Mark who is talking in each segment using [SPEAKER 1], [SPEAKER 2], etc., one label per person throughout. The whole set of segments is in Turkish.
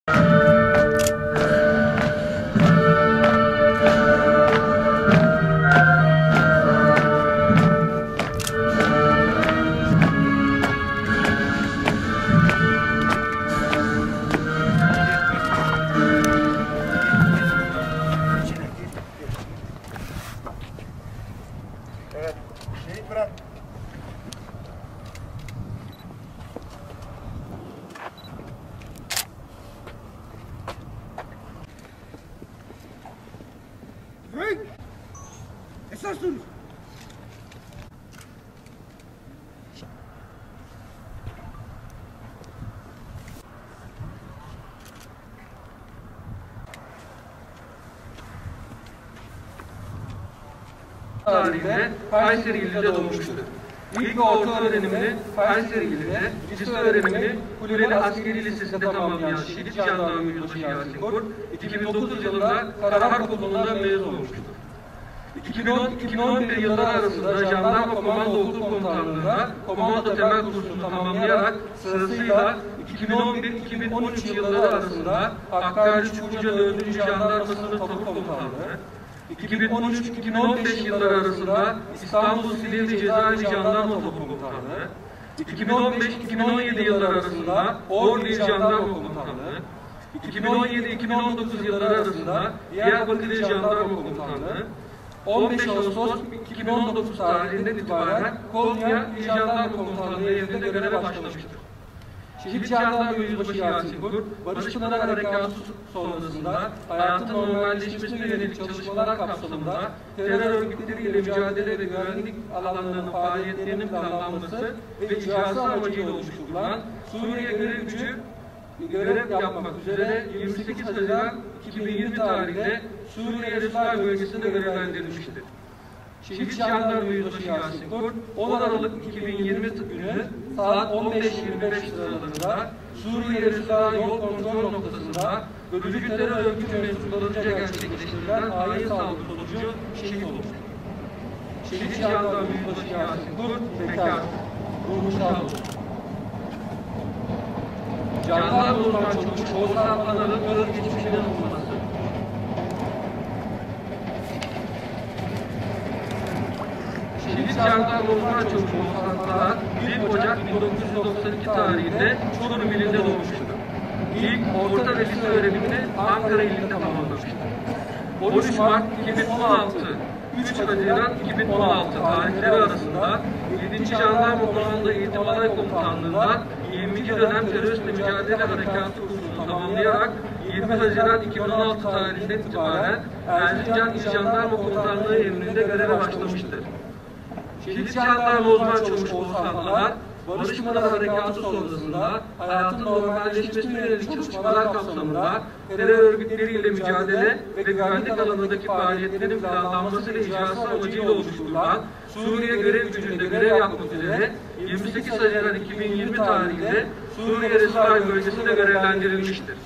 [SPEAKER 1] Evet, şehit bırak. Hey! Esas dur.
[SPEAKER 2] Tarihinde Kayseri ilinde doğmuştur. İlk ve orta öğrenimini Kayseri ilinde, lise öğrenimini Kuleli Askeri Lisesi'nde tamamlayan Şehit Jandarma Yüzbaşı Yasin Kurt, 2009 yılında Karaharp Okulu'ndan mezun olmuştur. 2010-2011 yılları arasında Jandarma Komando Okul Komutanlığı'nda komando temel kursunu tamamlayarak sırasıyla 2011-2013 yılları arasında Hakkari Çukurcalı 4. Jandarma Sınıf Tabur Komutanlığı, 2013-2015 yılları arasında İstanbul Silivri Cezaevi Jandarma Tabur Komutanlığı, 2015-2017 yılları arasında Ordu İl Jandarma Komutanlığı, 2017-2019 yılları arasında Diyarbakır İl Jandarma Komutanlığı, 15 Ağustos 2019 tarihinden itibaren Konya İl Jandarma Komutanlığı yerinde göreve başlamıştır. Şehit Jandarma Yüzbaşı Yasin Kurt, Barış Pınarı Harekatı sonrasında hayatın normalleşmesine yönelik çalışmalar kapsamında terör örgütleriyle mücadele ve güvenlik alanlarının faaliyetlerinin planlanması ve icrası amacıyla oluşturulan Suriye görev yapmak üzere 28 Haziran 2020 tarihinde Suriye Resulay bölgesinde görevlendirilmiştir. Şehit Jandarma Yüzbaşı Yasin Kurt, 10 Aralık 2020 günü saat 15.25 sıralarında Suriye Resulay yol kontrol noktasında bölücü terör örgütü mensuplarınca gerçekleştirilen hain saldırı sonucu şehit olmuştur. Şehit Jandarma Yüzbaşı Yasin Kurt, bekar, ruhu şad olsun. Jandarma uzman çavuş Oğuzhan Pınar'ın görev geçmişine bulunması. Şehit Jandarma uzman çavuş Oğuzhan Pınar 1 Ocak 1992 tarihinde Çorum ilinde doğmuştur. İlk orta ve lise öğrenimini Ankara ilinde tamamlamıştır. 13 Mart 2016 3 Haziran 2016 tarihleri arasında 7. Jandarma Komando Eğitim Alay Komutanlığı'nda 22 dönem teröristle mücadele harekatı kursunu tamamlayarak 20 Haziran 2016 tarihinden itibaren Erzincan İl Jandarma Komutanlığı emrinde göreve başlamıştır. Şehit Jandarma uzman çavuş Oğuzhan Pınar, Barış Pınarı Harekatı sonrasında hayatın normalleşmesine yönelik çalışmalar kapsamında terör örgütleriyle mücadele ve güvenlik alanındaki faaliyetlerin planlanması ve icrası amacıyla oluşturulan Suriye görev gücünde görev yapmak üzere 28 Haziran 2020 tarihinde Suriye Resulay bölgesinde görevlendirilmiştir.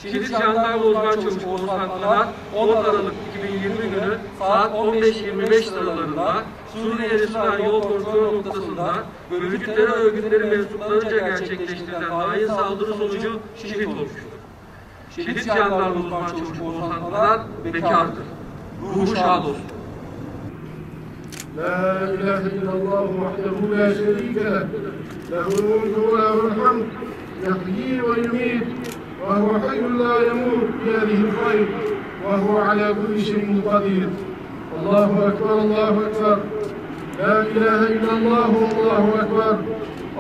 [SPEAKER 2] Şehit Jandarma uzman çavuş Oğuzhan Pınar, 10 Aralık 2020 günü saat 15.25 sıralarında Suriye Resulay yol kontrol noktasında bölücü terör örgütleri mensuplarınca gerçekleştirilen hain saldırı sonucu şehit olmuştur. Şehit Jandarma uzman çavuş Oğuzhan Pınar bekardır. Ruhu şad olsun.
[SPEAKER 1] La ilahe illallah vahdehu la şerike leh. Lehul mulku ve lehul hamd. Yahyi ve yumit. Ve huve hayyun la yemut. Biyadihil hayr. Ve huve ala kulli şeyin kadir. Allahu ekber, Allahu ekber. La ilahe illallah, Allahu ekber.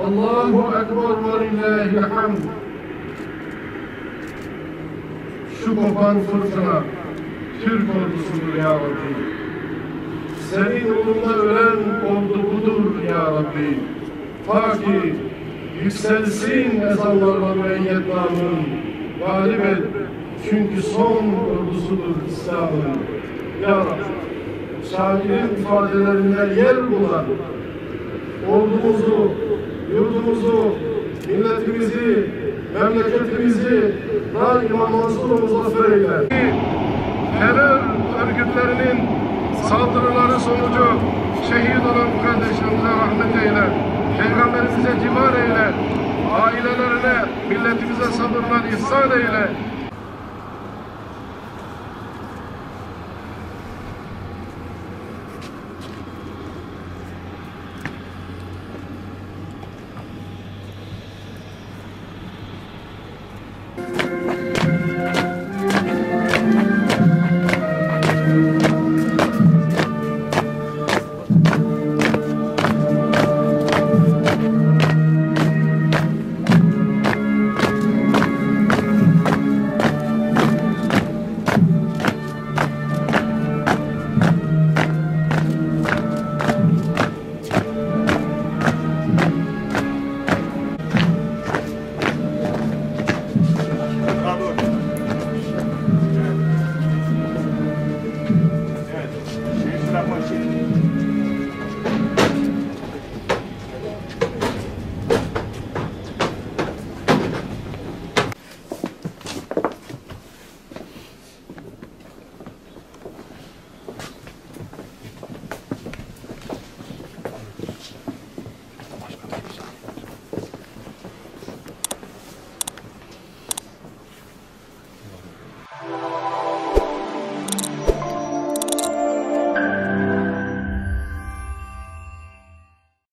[SPEAKER 1] Allahu ekber ve lillahil hamd. Şu kopan fırtına Türk ordusudur ya Rabbi. Senin yolunda ölen ordu budur ya Rabbi. Ta ki yükselsin ezanlarla müeyyet namın. Galip et, çünkü son ordusudur İslam'ın. Ya Rabbi, şairin ifadelerinde yer bulan ordumuzu, yurdumuzu, milletimizi, memleketimizi daima mansur ve muzaffer eyle. Terör örgütlerinin saldırıları sonucu şehit olan bu kardeşlerimize rahmet eyle. Peygamberimize civar eyle. ailelerine, milletimize sabırlar ihsan eyle.